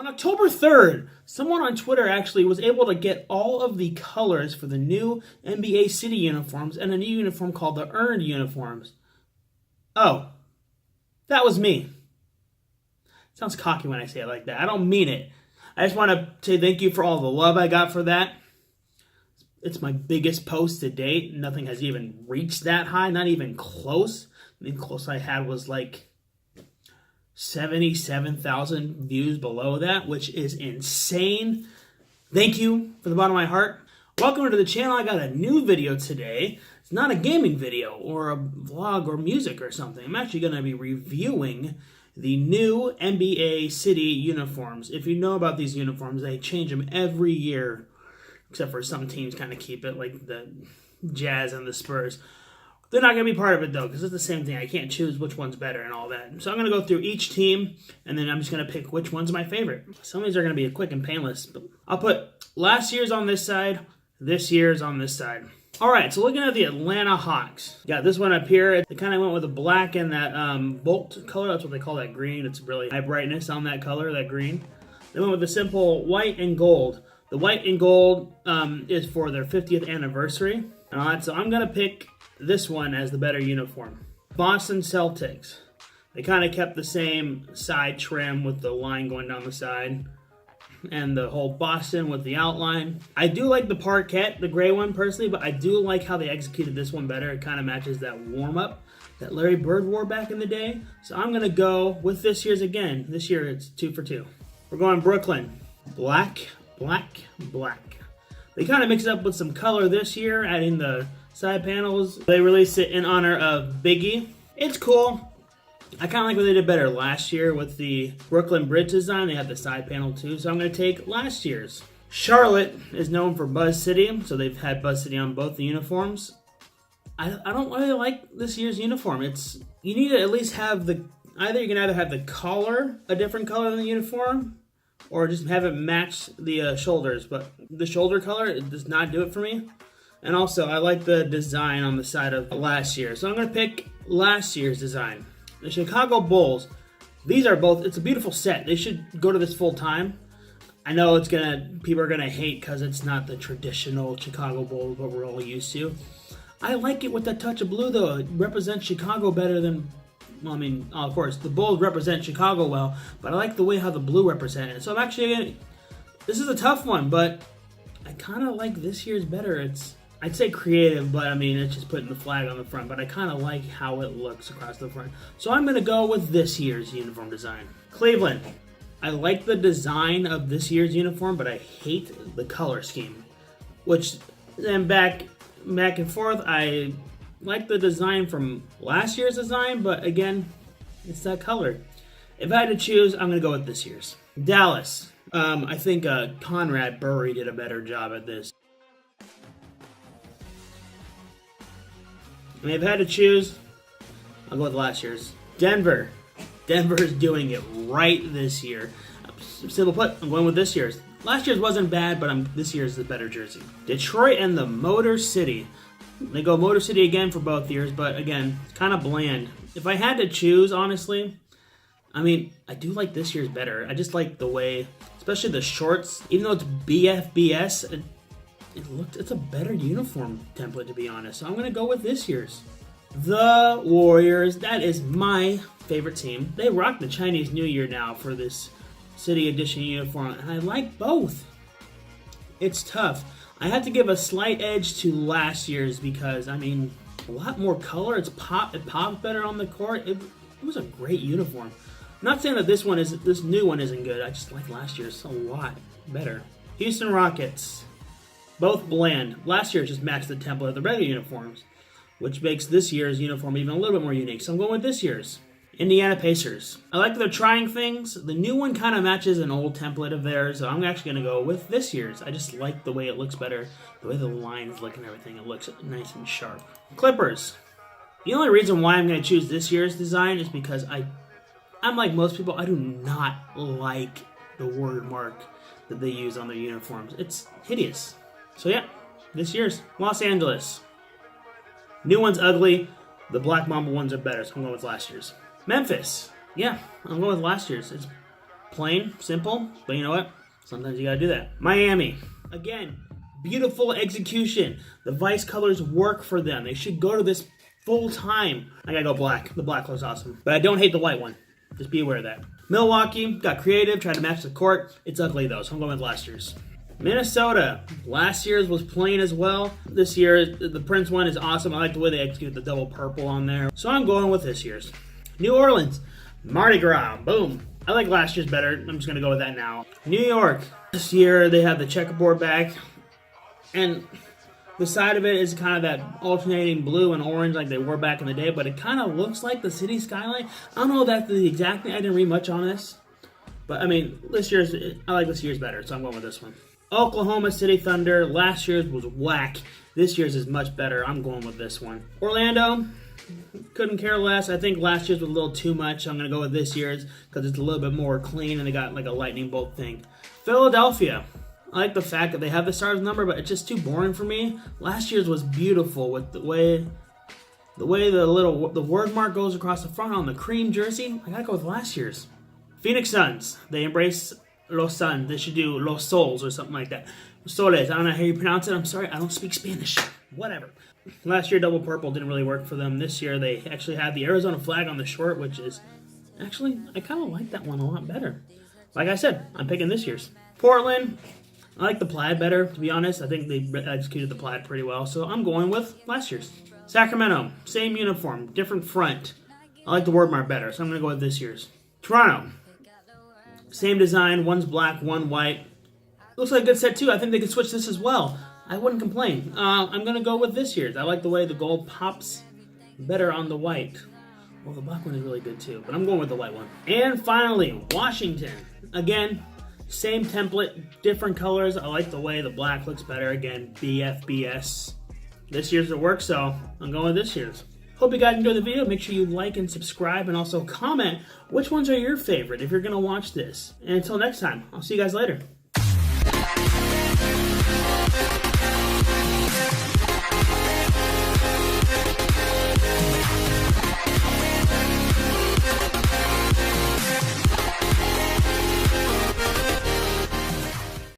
On October 3rd, someone on Twitter actually was able to get all of the colors for the new NBA City uniforms and a new uniform called the Earned uniforms. Oh, that was me. Sounds cocky when I say it like that. I don't mean it. I just want to say thank you for all the love I got for that. It's my biggest post to date. Nothing has even reached that high, not even close. The close I had was like 77,000 views below that, which is insane. Thank you from the bottom of my heart. Welcome to the channel. I got a new video today. It's not a gaming video or a vlog or music or something. I'm actually going to be reviewing the new NBA City uniforms. If you know about these uniforms, they change them every year, except for some teams kind of keep it, like the Jazz and the Spurs. They're not going to be part of it, though, because it's the same thing. I can't choose which one's better and all that. So I'm going to go through each team, and then I'm just going to pick which one's my favorite. Some of these are going to be quick and painless. But I'll put last year's on this side, this year's on this side. All right, so looking at the Atlanta Hawks. Got this one up here. They kind of went with the black and that Volt color. That's what they call that green. It's really high brightness on that color, that green. They went with the simple white and gold. The white and gold is for their 50th anniversary. All right, so I'm going to pick this one as the better uniform. Boston Celtics. They kind of kept the same side trim with the line going down the side and the whole Boston with the outline. I do like the parquet, the gray one personally, but I do like how they executed this one better. It kind of matches that warm-up that Larry Bird wore back in the day. So I'm going to go with this year's again. This year it's 2 for 2. We're going Brooklyn. Black, black, black. They kind of mix it up with some color this year, adding the side panels. They released it in honor of Biggie. It's cool. I kind of like what they did better last year with the Brooklyn Bridge design. They had the side panel too, so I'm going to take last year's. Charlotte is known for Buzz City, so they've had Buzz City on both the uniforms. I don't really like this year's uniform. You need to at least have you can either have the collar a different color than the uniform, or just have it match the shoulders. But the shoulder color, it does not do it for me. And also, I like the design on the side of last year. So I'm going to pick last year's design. The Chicago Bulls. These are both, it's a beautiful set. They should go to this full time. I know people are going to hate because it's not the traditional Chicago Bulls, what we're all used to. I like it with that touch of blue, though. It represents Chicago better than, well, I mean, of course, the Bulls represent Chicago well, but I like the way how the blue represents it. So I'm actually going to, this is a tough one, but I kind of like this year's better. I'd say creative, but I mean, it's just putting the flag on the front, but I kind of like how it looks across the front. So I'm going to go with this year's uniform design. Cleveland. I like the design of this year's uniform, but I hate the color scheme. Which, then back and forth, I like the design from last year's design, but again, it's that color. If I had to choose, I'm going to go with this year's. Dallas. I think Conrad Burry did a better job at this. I mean, if I had to choose, I'll go with last year's. Denver. Denver is doing it right this year. Simple put, I'm going with this year's. Last year's wasn't bad, but this year's the better jersey. Detroit and the Motor City. They go Motor City again for both years, but again, it's kind of bland. If I had to choose, honestly, I mean, I do like this year's better. I just like the way, especially the shorts, even though it's BFBS, it's a better uniform template, to be honest. So I'm going to go with this year's. The Warriors. That is my favorite team. They rock the Chinese New Year now for this City Edition uniform, and I like both. It's tough. I have to give a slight edge to last year's because, I mean, a lot more color. It pops better on the court. It was a great uniform. I'm not saying that this new one isn't good. I just like last year's a lot better. Houston Rockets. Both bland. Last year just matched the template of the regular uniforms, which makes this year's uniform even a little bit more unique. So I'm going with this year's. Indiana Pacers. I like that they're trying things. The new one kind of matches an old template of theirs, so I'm actually going to go with this year's. I just like the way it looks better, the way the lines look and everything. It looks nice and sharp. Clippers. The only reason why I'm going to choose this year's design is because I'm like most people, I do not like the word mark that they use on their uniforms. It's hideous. So yeah, this year's. Los Angeles. New one's ugly. The Black Mamba ones are better, so I'm going with last year's. Memphis. Yeah, I'm going with last year's. Plain, simple, but you know what? Sometimes you gotta do that. Miami. Again, beautiful execution. The Vice colors work for them. They should go to this full time. I gotta go black. The black looks awesome. But I don't hate the white one. Just be aware of that. Milwaukee, got creative, tried to match the court. It's ugly though, so I'm going with last year's. Minnesota, last year's was plain as well. This year, the Prince one is awesome. I like the way they execute the double purple on there. So I'm going with this year's. New Orleans, Mardi Gras, boom. I like last year's better. I'm just gonna go with that now. New York, this year they have the checkerboard back. And the side of it is kind of that alternating blue and orange like they were back in the day, but it kind of looks like the city skyline. I don't know if that's the exact thing. I didn't read much on this. But I mean, I like this year's better, so I'm going with this one. Oklahoma City Thunder, last year's was whack. This year's is much better. I'm going with this one. Orlando, couldn't care less. I think last year's was a little too much. I'm going to go with this year's because it's a little bit more clean and they got like a lightning bolt thing. Philadelphia, I like the fact that they have the stars number, but it's just too boring for me. Last year's was beautiful with the way the word mark goes across the front on the cream jersey. I got to go with last year's. Phoenix Suns, they embrace Los Suns. They should do Los Sols or something like that. Soles, I don't know how you pronounce it. I'm sorry, I don't speak Spanish. Whatever. Last year, double purple didn't really work for them. This year, they actually had the Arizona flag on the short, which is actually, I kind of like that one a lot better. Like I said, I'm picking this year's. Portland, I like the plaid better, to be honest. I think they executed the plaid pretty well, so I'm going with last year's. Sacramento, same uniform, different front. I like the word mark better, so I'm going to go with this year's. Toronto, same design, one's black, one white. Looks like a good set too. I think they could switch this as well. I wouldn't complain. I'm going to go with this year's. I like the way the gold pops better on the white. Well, the black one is really good too, but I'm going with the white one. And finally, Washington. Again, same template, different colors. I like the way the black looks better. Again, BFBS. This year's will work, so I'm going with this year's. Hope you guys enjoyed the video. Make sure you like and subscribe and also comment which ones are your favorite if you're going to watch this. And until next time, I'll see you guys later.